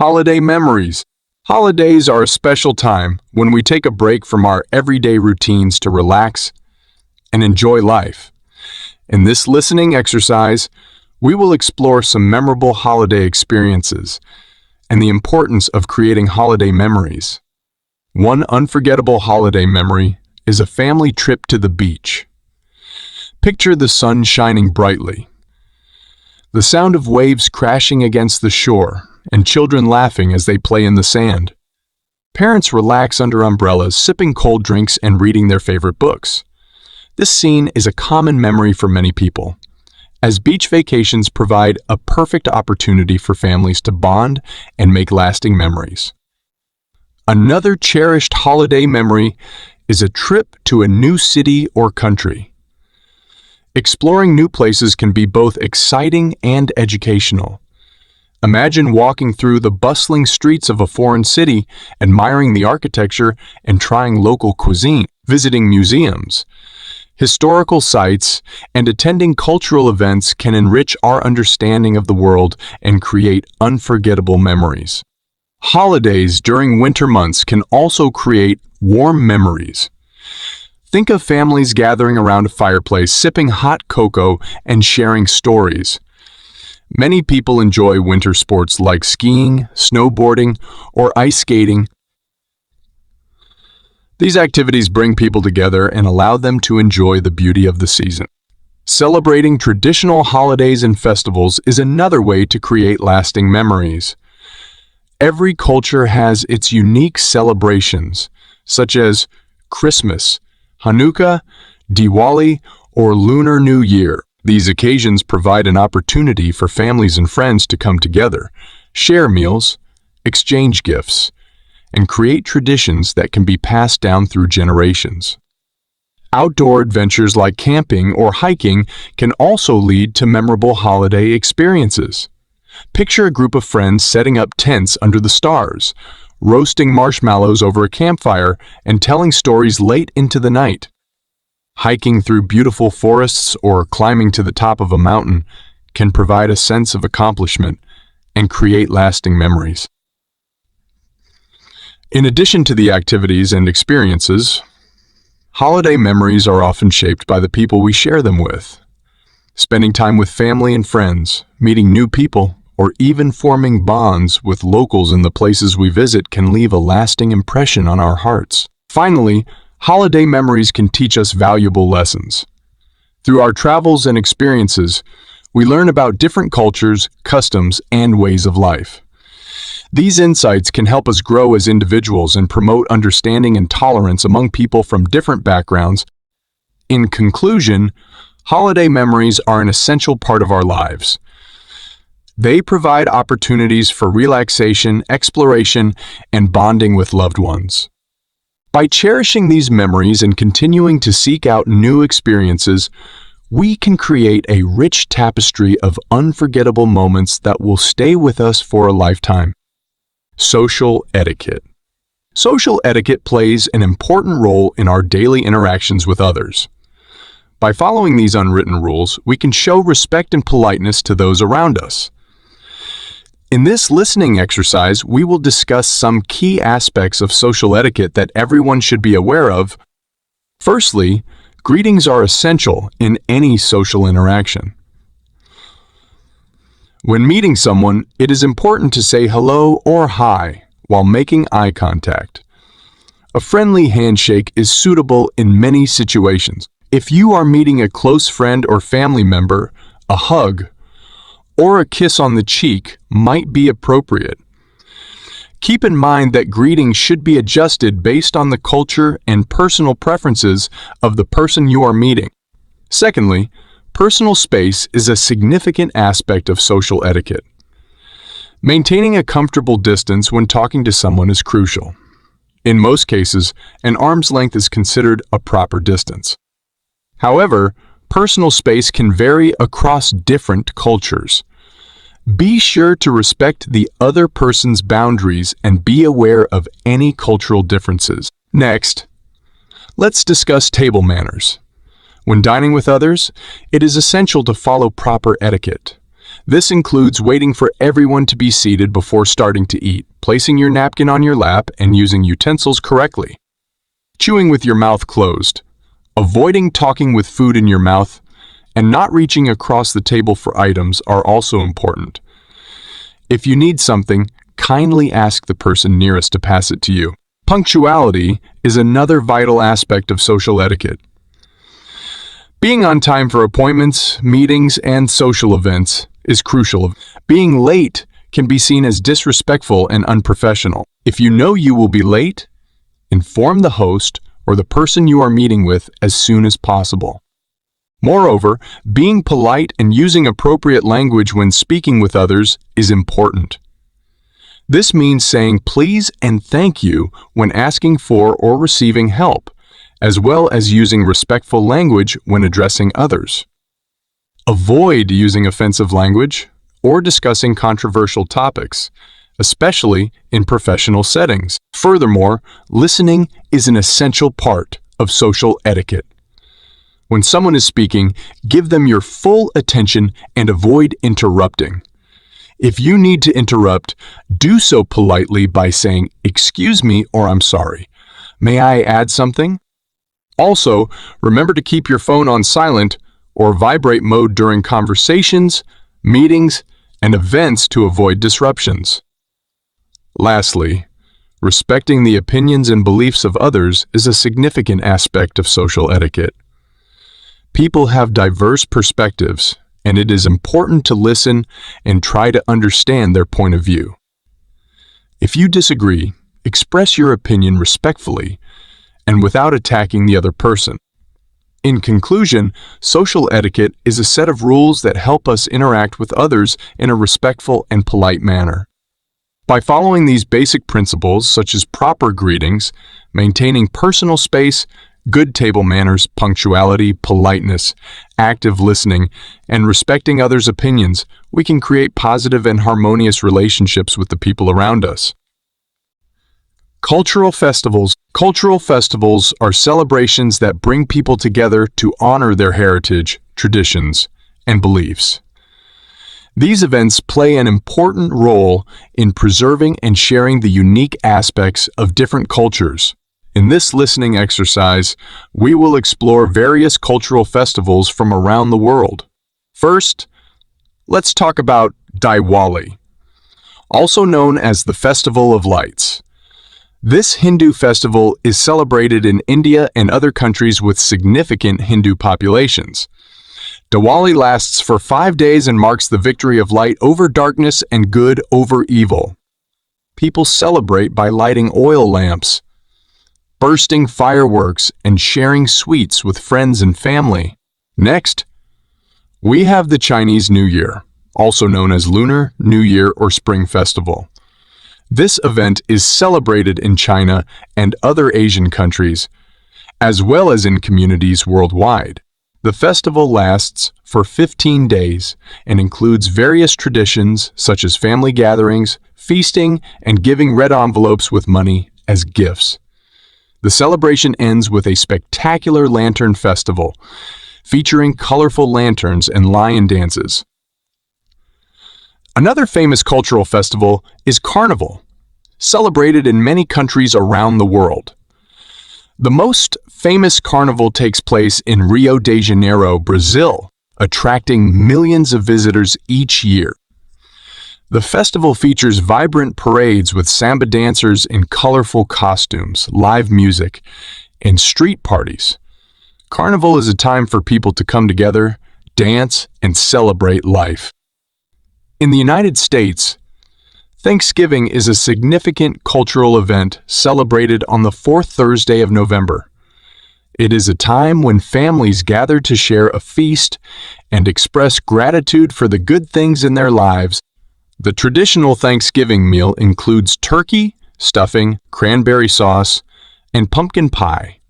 Holiday memories. Holidays are a special time when we take a break from our everyday routines to relax and enjoy life. In this listening exercise, we will explore some memorable holiday experiences and the importance of creating holiday memories. One unforgettable holiday memory is a family trip to the beach. Picture the sun shining brightly, the sound of waves crashing against the shore, and children laughing as they play in the sand. Parents relax under umbrellas, sipping cold drinks and reading their favorite books. This scene is a common memory for many people, as beach vacations provide a perfect opportunity for families to bond and make lasting memories. Another cherished holiday memory is a trip to a new city or country. Exploring new places can be both exciting and educational. Imagine walking through the bustling streets of a foreign city, admiring the architecture and trying local cuisine, visiting museums. Historical sites and attending cultural events can enrich our understanding of the world and create unforgettable memories. Holidays during winter months can also create warm memories. Think of families gathering around a fireplace, sipping hot cocoa and sharing stories. Many people enjoy winter sports like skiing, snowboarding, or ice skating. These activities bring people together and allow them to enjoy the beauty of the season. Celebrating traditional holidays and festivals is another way to create lasting memories. Every culture has its unique celebrations, such as Christmas, Hanukkah, Diwali, or Lunar New Year. These occasions provide an opportunity for families and friends to come together, share meals, exchange gifts, and create traditions that can be passed down through generations. Outdoor adventures like camping or hiking can also lead to memorable holiday experiences. Picture a group of friends setting up tents under the stars, roasting marshmallows over a campfire, and telling stories late into the night. Hiking through beautiful forests or climbing to the top of a mountain can provide a sense of accomplishment and create lasting memories. In addition to the activities and experiences, holiday memories are often shaped by the people we share them with. Spending time with family and friends, meeting new people, or even forming bonds with locals in the places we visit can leave a lasting impression on our hearts. Finally, holiday memories can teach us valuable lessons. Through our travels and experiences, we learn about different cultures, customs, and ways of life. These insights can help us grow as individuals and promote understanding and tolerance among people from different backgrounds. In conclusion, holiday memories are an essential part of our lives. They provide opportunities for relaxation, exploration, and bonding with loved ones. By cherishing these memories and continuing to seek out new experiences, we can create a rich tapestry of unforgettable moments that will stay with us for a lifetime. Social etiquette. Social etiquette plays an important role in our daily interactions with others. By following these unwritten rules, we can show respect and politeness to those around us. In this listening exercise, we will discuss some key aspects of social etiquette that everyone should be aware of. Firstly, greetings are essential in any social interaction. When meeting someone, it is important to say hello or hi while making eye contact. A friendly handshake is suitable in many situations. If you are meeting a close friend or family member, a hug or a kiss on the cheek might be appropriate. Keep in mind that greetings should be adjusted based on the culture and personal preferences of the person you are meeting. Secondly, personal space is a significant aspect of social etiquette. Maintaining a comfortable distance when talking to someone is crucial. In most cases, an arm's length is considered a proper distance. However, personal space can vary across different cultures. Be sure to respect the other person's boundaries and be aware of any cultural differences. Next, let's discuss table manners. When dining with others, it is essential to follow proper etiquette. This includes waiting for everyone to be seated before starting to eat, placing your napkin on your lap, and using utensils correctly. Chewing with your mouth closed. Avoiding talking with food in your mouth and not reaching across the table for items are also important. If you need something, kindly ask the person nearest to pass it to you. Punctuality is another vital aspect of social etiquette. Being on time for appointments, meetings, and social events is crucial. Being late can be seen as disrespectful and unprofessional. If you know you will be late, inform the host or the person you are meeting with as soon as possible. Moreover, being polite and using appropriate language when speaking with others is important. This means saying please and thank you when asking for or receiving help, as well as using respectful language when addressing others. Avoid using offensive language or discussing controversial topics, especially in professional settings. Furthermore, listening is an essential part of social etiquette. When someone is speaking, give them your full attention and avoid interrupting. If you need to interrupt, do so politely by saying, "Excuse me," or "I'm sorry. May I add something?" Also, remember to keep your phone on silent or vibrate mode during conversations, meetings, and events to avoid disruptions. Lastly, respecting the opinions and beliefs of others is a significant aspect of social etiquette. People have diverse perspectives, and it is important to listen and try to understand their point of view. If you disagree, express your opinion respectfully and without attacking the other person. In conclusion, social etiquette is a set of rules that help us interact with others in a respectful and polite manner. By following these basic principles, such as proper greetings, maintaining personal space, good table manners, punctuality, politeness, active listening, and respecting others' opinions, we can create positive and harmonious relationships with the people around us. Cultural festivals. Cultural festivals are celebrations that bring people together to honor their heritage, traditions, and beliefs. These events play an important role in preserving and sharing the unique aspects of different cultures. In this listening exercise, we will explore various cultural festivals from around the world. First, let's talk about Diwali, also known as the Festival of Lights. This Hindu festival is celebrated in India and other countries with significant Hindu populations. Diwali lasts for 5 days and marks the victory of light over darkness and good over evil. People celebrate by lighting oil lamps, bursting fireworks, and sharing sweets with friends and family. Next, we have the Chinese New Year, also known as Lunar New Year or Spring Festival. This event is celebrated in China and other Asian countries, as well as in communities worldwide. The festival lasts for 15 days and includes various traditions such as family gatherings, feasting, and giving red envelopes with money as gifts. The celebration ends with a spectacular lantern festival, featuring colorful lanterns and lion dances. Another famous cultural festival is Carnival, celebrated in many countries around the world. The most famous carnival takes place in Rio de Janeiro, Brazil, attracting millions of visitors each year. The festival features vibrant parades with samba dancers in colorful costumes, live music, and street parties. Carnival is a time for people to come together, dance, and celebrate life. In the United States, Thanksgiving is a significant cultural event celebrated on the fourth Thursday of November. It is a time when families gather to share a feast and express gratitude for the good things in their lives. The traditional Thanksgiving meal includes turkey, stuffing, cranberry sauce, and pumpkin pie.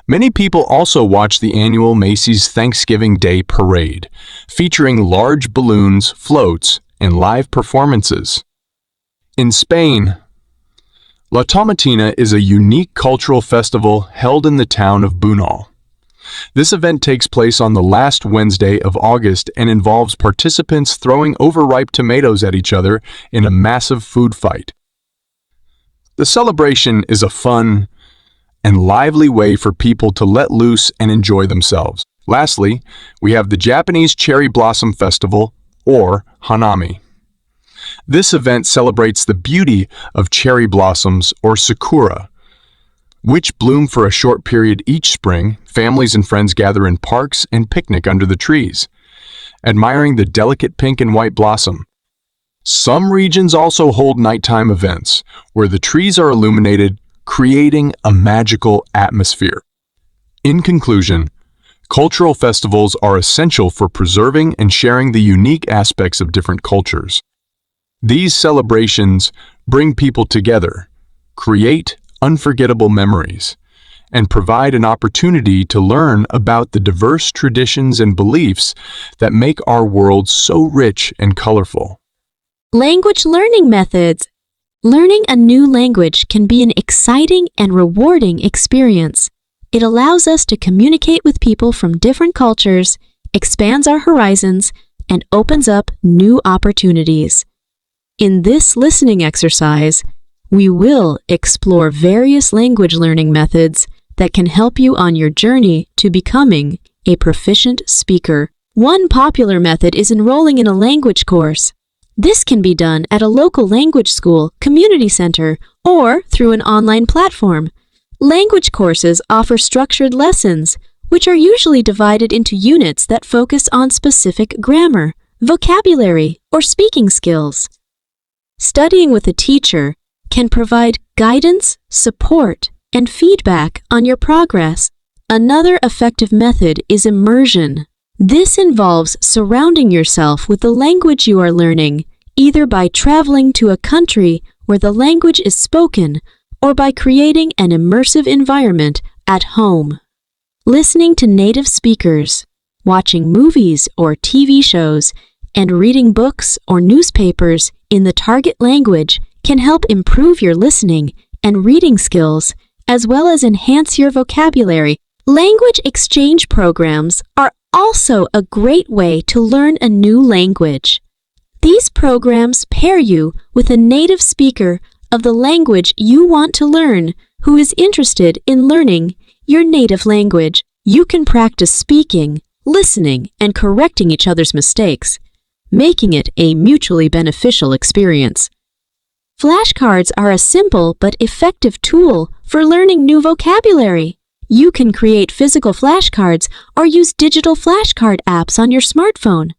Many people also watch the annual Macy's Thanksgiving Day Parade, featuring large balloons, floats, and live performances. In Spain, La Tomatina is a unique cultural festival held in the town of Bunal. This event takes place on the last Wednesday of August and involves participants throwing overripe tomatoes at each other in a massive food fight. The celebration is a fun and lively way for people to let loose and enjoy themselves. Lastly, we have the Japanese Cherry Blossom Festival, or Hanami. This event celebrates the beauty of cherry blossoms, or sakura, which bloom for a short period each spring. Families and friends gather in parks and picnic under the trees, admiring the delicate pink and white blossom. Some regions also hold nighttime events, where the trees are illuminated, creating a magical atmosphere. In conclusion, cultural festivals are essential for preserving and sharing the unique aspects of different cultures. These celebrations bring people together, create unforgettable memories, and provide an opportunity to learn about the diverse traditions and beliefs that make our world so rich and colorful. Language learning methods. Learning a new language can be an exciting and rewarding experience. It allows us to communicate with people from different cultures, expands our horizons, and opens up new opportunities. In this listening exercise, we will explore various language learning methods that can help you on your journey to becoming a proficient speaker. One popular method is enrolling in a language course. This can be done at a local language school, community center, or through an online platform. Language courses offer structured lessons, which are usually divided into units that focus on specific grammar, vocabulary, or speaking skills. Studying with a teacher can provide guidance, support, and feedback on your progress. Another effective method is immersion. This involves surrounding yourself with the language you are learning, either by traveling to a country where the language is spoken or by creating an immersive environment at home. Listening to native speakers, watching movies or TV shows, and reading books or newspapers in the target language can help improve your listening and reading skills, as well as enhance your vocabulary. Language exchange programs are also a great way to learn a new language. These programs pair you with a native speaker of the language you want to learn who is interested in learning your native language. You can practice speaking, listening, and correcting each other's mistakes, making it a mutually beneficial experience. Flashcards are a simple but effective tool for learning new vocabulary. You can create physical flashcards or use digital flashcard apps on your smartphone.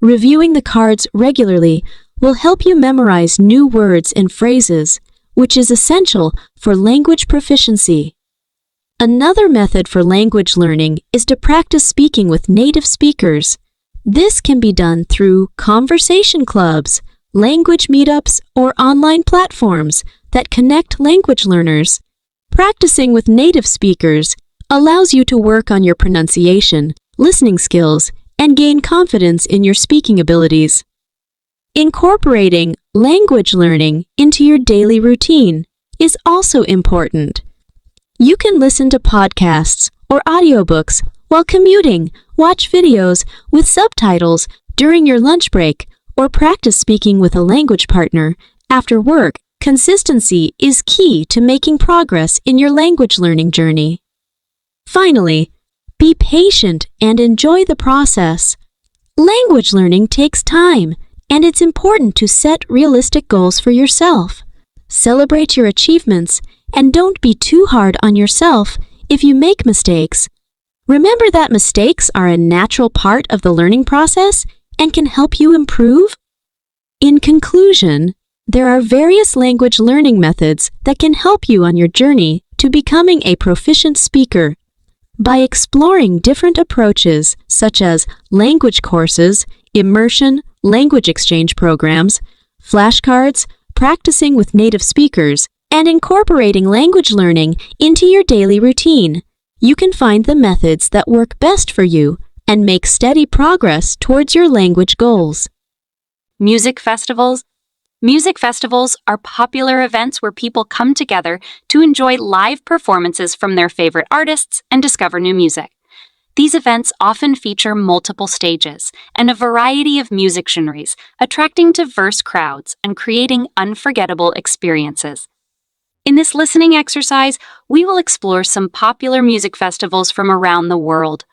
Reviewing the cards regularly will help you memorize new words and phrases, which is essential for language proficiency. Another method for language learning is to practice speaking with native speakers. This can be done through conversation clubs, language meetups, or online platforms that connect language learners. Practicing with native speakers allows you to work on your pronunciation, listening skills, and gain confidence in your speaking abilities. Incorporating language learning into your daily routine is also important. You can listen to podcasts or audiobooks while commuting, watch videos with subtitles during your lunch break, or practice speaking with a language partner after work. Consistency is key to making progress in your language learning journey. Finally, be patient and enjoy the process. Language learning takes time, and it's important to set realistic goals for yourself. Celebrate your achievements and don't be too hard on yourself if you make mistakes. Remember that mistakes are a natural part of the learning process and can help you improve. In conclusion, there are various language learning methods that can help you on your journey to becoming a proficient speaker. By exploring different approaches such as language courses, immersion, language exchange programs, flashcards, practicing with native speakers, and incorporating language learning into your daily routine, you can find the methods that work best for you and make steady progress towards your language goals. Music festivals. Music festivals are popular events where people come together to enjoy live performances from their favorite artists and discover new music. These events often feature multiple stages and a variety of music genres, attracting diverse crowds and creating unforgettable experiences. In this listening exercise, we will explore some popular music festivals from around the world.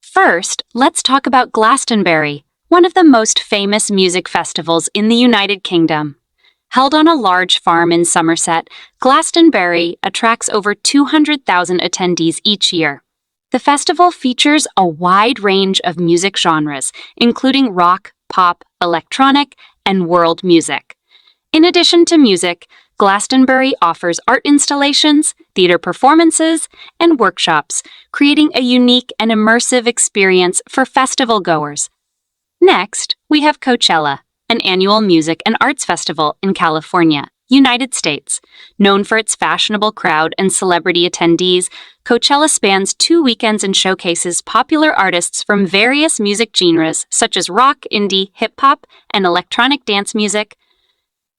First, let's talk about Glastonbury, one of the most famous music festivals in the United Kingdom. Held on a large farm in Somerset, Glastonbury attracts over 200,000 attendees each year. The festival features a wide range of music genres, including rock, pop, electronic, and world music. In addition to music, Glastonbury offers art installations, theater performances, and workshops, creating a unique and immersive experience for festival goers. Next, we have Coachella, an annual music and arts festival in California, United States. Known for its fashionable crowd and celebrity attendees, Coachella spans 2 weekends and showcases popular artists from various music genres such as rock, indie, hip-hop, and electronic dance music.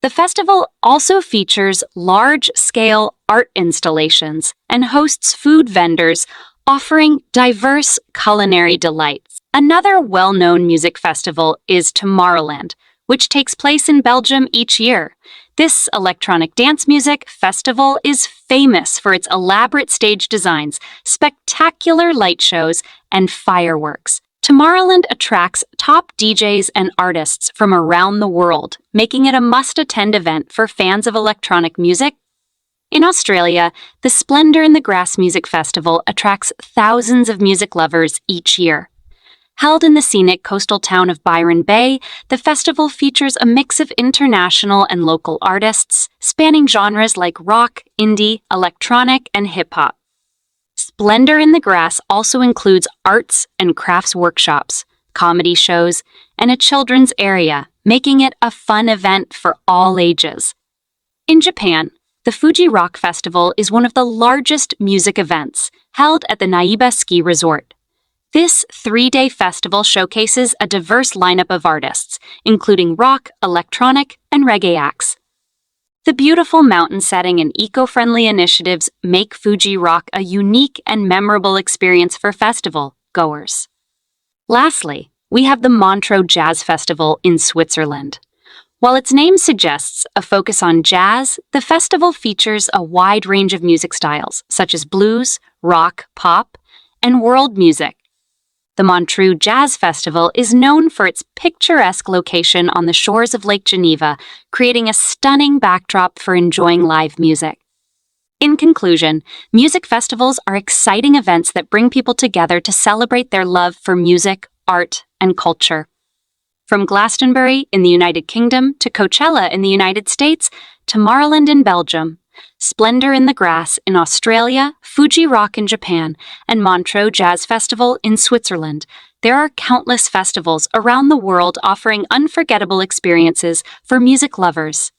The festival also features large-scale art installations and hosts food vendors offering diverse culinary delights. Another well-known music festival is Tomorrowland, which takes place in Belgium each year. This electronic dance music festival is famous for its elaborate stage designs, spectacular light shows, and fireworks. Tomorrowland attracts top DJs and artists from around the world, making it a must-attend event for fans of electronic music. In Australia, the Splendor in the Grass Music Festival attracts thousands of music lovers each year. Held in the scenic coastal town of Byron Bay, the festival features a mix of international and local artists, spanning genres like rock, indie, electronic, and hip-hop. Splendor in the Grass also includes arts and crafts workshops, comedy shows, and a children's area, making it a fun event for all ages. In Japan, the Fuji Rock Festival is one of the largest music events, held at the Naiba Ski Resort. This 3-day festival showcases a diverse lineup of artists, including rock, electronic, and reggae acts. The beautiful mountain setting and eco-friendly initiatives make Fuji Rock a unique and memorable experience for festival goers. Lastly, we have the Montreux Jazz Festival in Switzerland. While its name suggests a focus on jazz, the festival features a wide range of music styles, such as blues, rock, pop, and world music. The Montreux Jazz Festival is known for its picturesque location on the shores of Lake Geneva, creating a stunning backdrop for enjoying live music. In conclusion, music festivals are exciting events that bring people together to celebrate their love for music, art, and culture. From Glastonbury in the United Kingdom to Coachella in the United States, Tomorrowland in Belgium, Splendor in the Grass in Australia, Fuji Rock in Japan, and Montreux Jazz Festival in Switzerland, there are countless festivals around the world offering unforgettable experiences for music lovers.